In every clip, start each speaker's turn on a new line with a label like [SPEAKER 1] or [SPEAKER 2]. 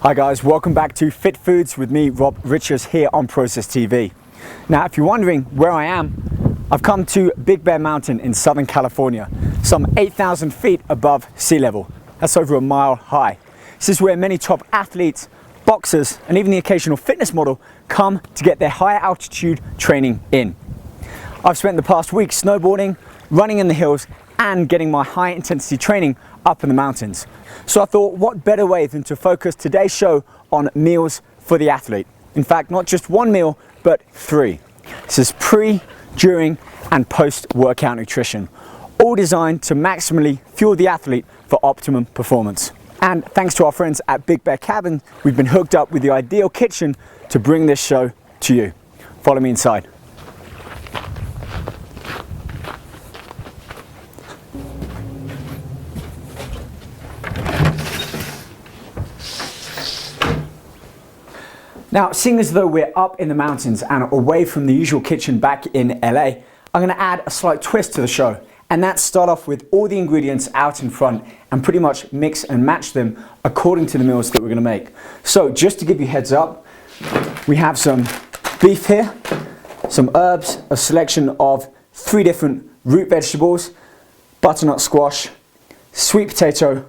[SPEAKER 1] Hi guys, welcome back to Fit Foods with me, Rob Riches, here on Process TV. Now, if you're wondering where I am, I've come to Big Bear Mountain in Southern California, some 8,000 feet above sea level. That's over a mile high. This is where many top athletes, boxers, and even the occasional fitness model come to get their higher altitude training in. I've spent the past week snowboarding, running in the hills, and getting my high intensity training up in the mountains. So I thought, what better way than to focus today's show on meals for the athlete. In fact, not just one meal, but three. This is pre, during, and post-workout nutrition, all designed to maximally fuel the athlete for optimum performance. And thanks to our friends at Big Bear Cabin, we've been hooked up with the ideal kitchen to bring this show to you. Follow me inside. Now, seeing as though we're up in the mountains and away from the usual kitchen back in LA, I'm going to add a slight twist to the show, and that's start off with all the ingredients out in front and pretty much mix and match them according to the meals that we're going to make. So just to give you heads up, we have some beef here, some herbs, a selection of 3 different root vegetables, butternut squash, sweet potato,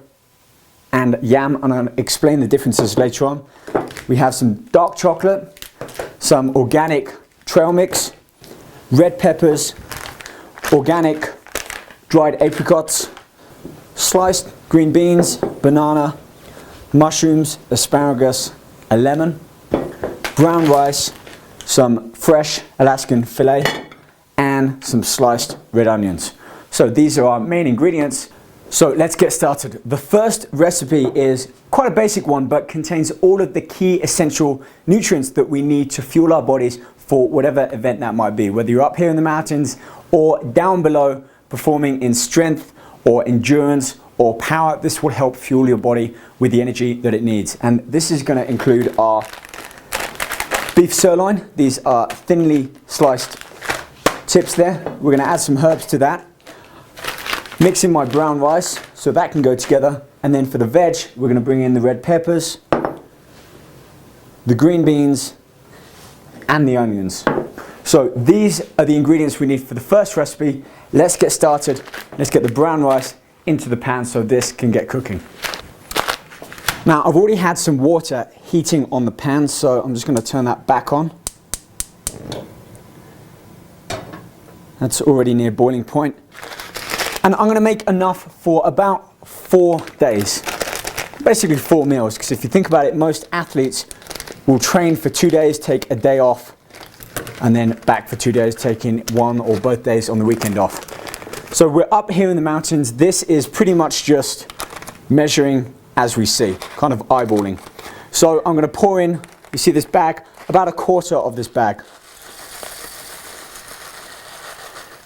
[SPEAKER 1] and yam, and I'll explain the differences later on. We have some dark chocolate, some organic trail mix, red peppers, organic dried apricots, sliced green beans, banana, mushrooms, asparagus, a lemon, brown rice, some fresh Alaskan filet, and some sliced red onions. So these are our main ingredients. So let's get started. The first recipe is quite a basic one, but contains all of the key essential nutrients that we need to fuel our bodies for whatever event that might be. Whether you're up here in the mountains or down below performing in strength or endurance or power, this will help fuel your body with the energy that it needs. And this is going to include our beef sirloin. These are thinly sliced tips there. We're going to add some herbs to that. Mix in my brown rice so that can go together, and then for the veg we're going to bring in the red peppers, the green beans, and the onions. So these are the ingredients we need for the first recipe. Let's get started. Let's get the brown rice into the pan so this can get cooking. Now, I've already had some water heating on the pan, so I'm just going to turn that back on. That's already near boiling point. And I'm going to make enough for about 4 days, basically 4 meals, because if you think about it, most athletes will train for 2 days, take a day off, and then back for 2 days, taking 1 or both days on the weekend off. So we're up here in the mountains. This is pretty much just measuring as we see, kind of eyeballing. So I'm going to pour in, you see this bag, about a quarter of this bag.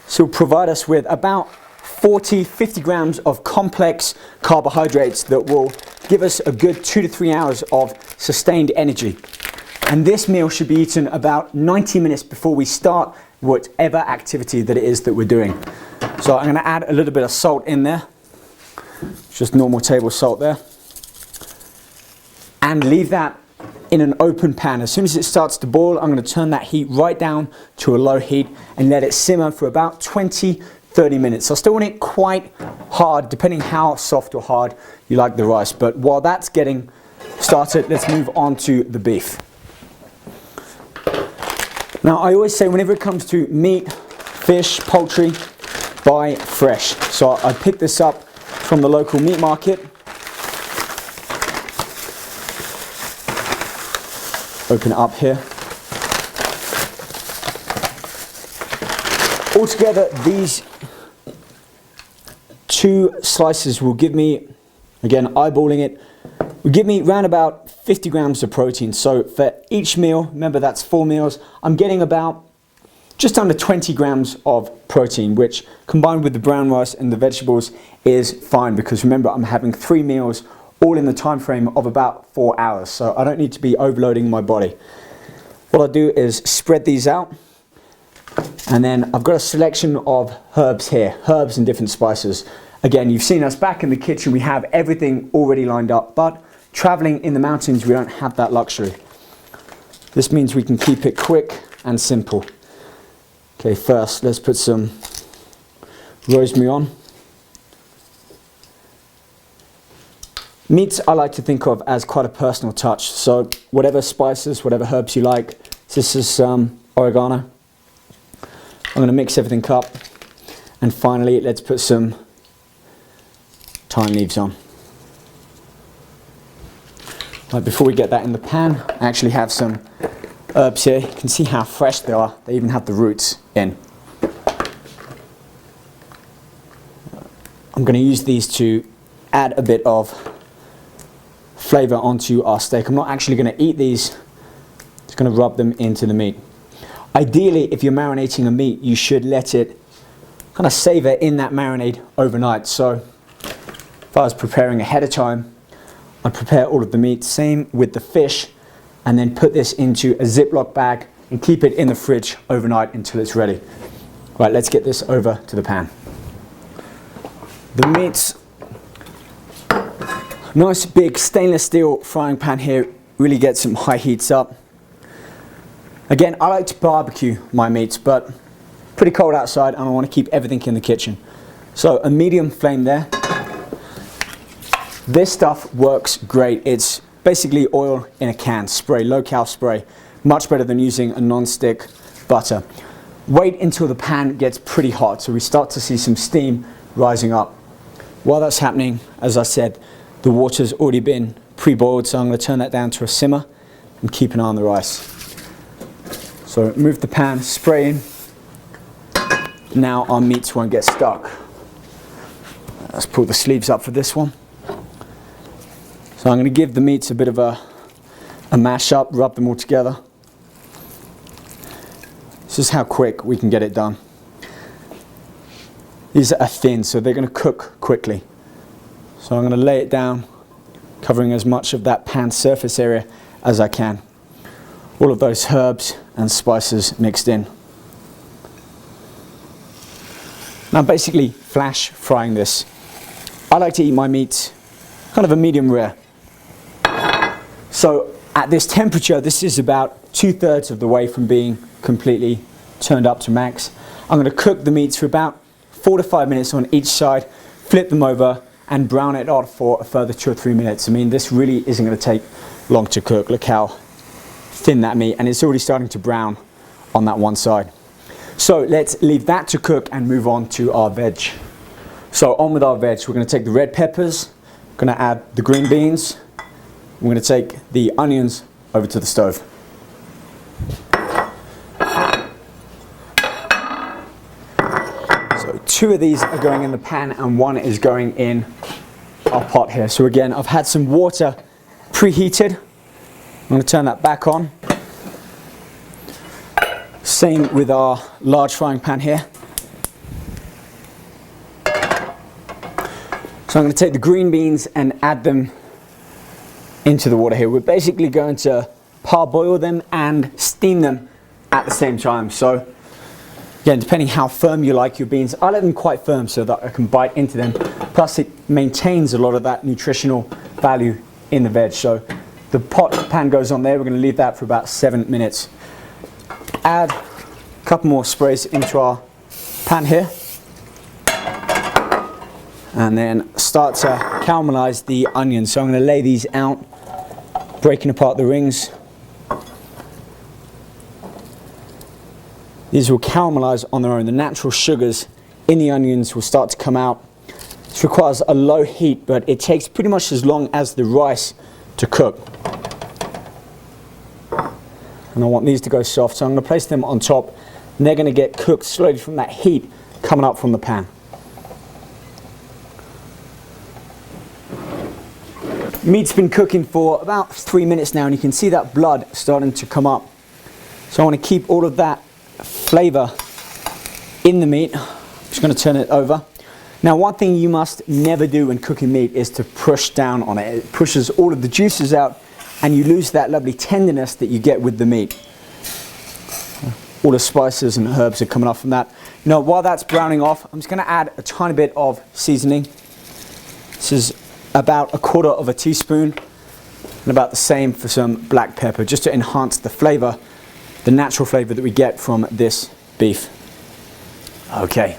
[SPEAKER 1] So provide us with about 50 grams of complex carbohydrates that will give us a good 2 to 3 hours of sustained energy. And this meal should be eaten about 90 minutes before we start whatever activity that it is that we're doing. So I'm going to add a little bit of salt in there, just normal table salt there, and leave that in an open pan. As soon as it starts to boil, I'm going to turn that heat right down to a low heat and let it simmer for about 20-30 minutes. I still want it quite hard, depending how soft or hard you like the rice. But while that's getting started, let's move on to the beef. Now, I always say whenever it comes to meat, fish, poultry, buy fresh. So I picked this up from the local meat market. Open it up here. Altogether, these 2 slices will give me, again eyeballing it, will give me around about 50 grams of protein. So for each meal, remember that's 4 meals, I'm getting about just under 20 grams of protein, which combined with the brown rice and the vegetables is fine, because remember I'm having 3 meals all in the time frame of about 4 hours, so I don't need to be overloading my body. What I'll do is spread these out. And then I've got a selection of herbs here, and different spices. Again, you've seen us back in the kitchen, we have everything already lined up, but traveling in the mountains, we don't have that luxury. This means we can keep it quick and simple. Okay, first let's put some rosemary on. Meats I like to think of as quite a personal touch, so whatever spices, whatever herbs you like. This is some oregano. I'm going to mix everything up, and finally let's put some thyme leaves on. Right, before we get that in the pan, I actually have some herbs here. You can see how fresh they are. They even have the roots in. I'm going to use these to add a bit of flavor onto our steak. I'm not actually going to eat these, just going to rub them into the meat. Ideally, if you're marinating a meat, you should let it kind of savor in that marinade overnight. So if I was preparing ahead of time, I'd prepare all of the meat, same with the fish, and then put this into a Ziploc bag and keep it in the fridge overnight until it's ready. Right, let's get this over to the pan. The meat's nice big stainless steel frying pan here, really gets some high heats up. Again, I like to barbecue my meats, but pretty cold outside and I want to keep everything in the kitchen. So a medium flame there. This stuff works great. It's basically oil in a can, spray, low-cal spray. Much better than using a non-stick butter. Wait until the pan gets pretty hot so we start to see some steam rising up. While that's happening, as I said, the water's already been pre-boiled, so I'm going to turn that down to a simmer and keep an eye on the rice. So move the pan, spray in. Now our meats won't get stuck. Let's pull the sleeves up for this one. So I'm going to give the meats a bit of a mash up, rub them all together. This is how quick we can get it done. These are thin, so they're going to cook quickly. So I'm going to lay it down, covering as much of that pan surface area as I can. All of those herbs and spices mixed in. Now basically flash frying this. I like to eat my meat kind of a medium rare. So at this temperature, this is about 2/3 of the way from being completely turned up to max. I'm going to cook the meats for about 4 to 5 minutes on each side, flip them over and brown it out for a further 2 or 3 minutes. I mean, this really isn't going to take long to cook. Look how thin that meat, and it's already starting to brown on that one side. So let's leave that to cook and move on to our veg. So on with our veg, we're going to take the red peppers, we're going to add the green beans, we're going to take the onions over to the stove. So 2 of these are going in the pan and 1 is going in our pot here. So again, I've had some water preheated. I'm going to turn that back on. Same with our large frying pan here. So I'm going to take the green beans and add them into the water here. We're basically going to parboil them and steam them at the same time. So again, depending how firm you like your beans, I like them quite firm so that I can bite into them. Plus it maintains a lot of that nutritional value in the veg. So the pan goes on there. We're going to leave that for about 7 minutes. Add a couple more sprays into our pan here. And then start to caramelize the onions. So I'm going to lay these out, breaking apart the rings. These will caramelize on their own. The natural sugars in the onions will start to come out. This requires a low heat, but it takes pretty much as long as the rice to cook. And I want these to go soft, so I'm going to place them on top, and they're going to get cooked slowly from that heat coming up from the pan. Meat's been cooking for about 3 minutes now, and you can see that blood starting to come up. So I want to keep all of that flavor in the meat. I'm just going to turn it over. Now, one thing you must never do when cooking meat is to push down on it. It pushes all of the juices out and you lose that lovely tenderness that you get with the meat. All the spices and herbs are coming off from that. Now, while that's browning off, I'm just going to add a tiny bit of seasoning. This is about 1/4 teaspoon. and about the same for some black pepper, just to enhance the flavor, the natural flavor that we get from this beef. Okay,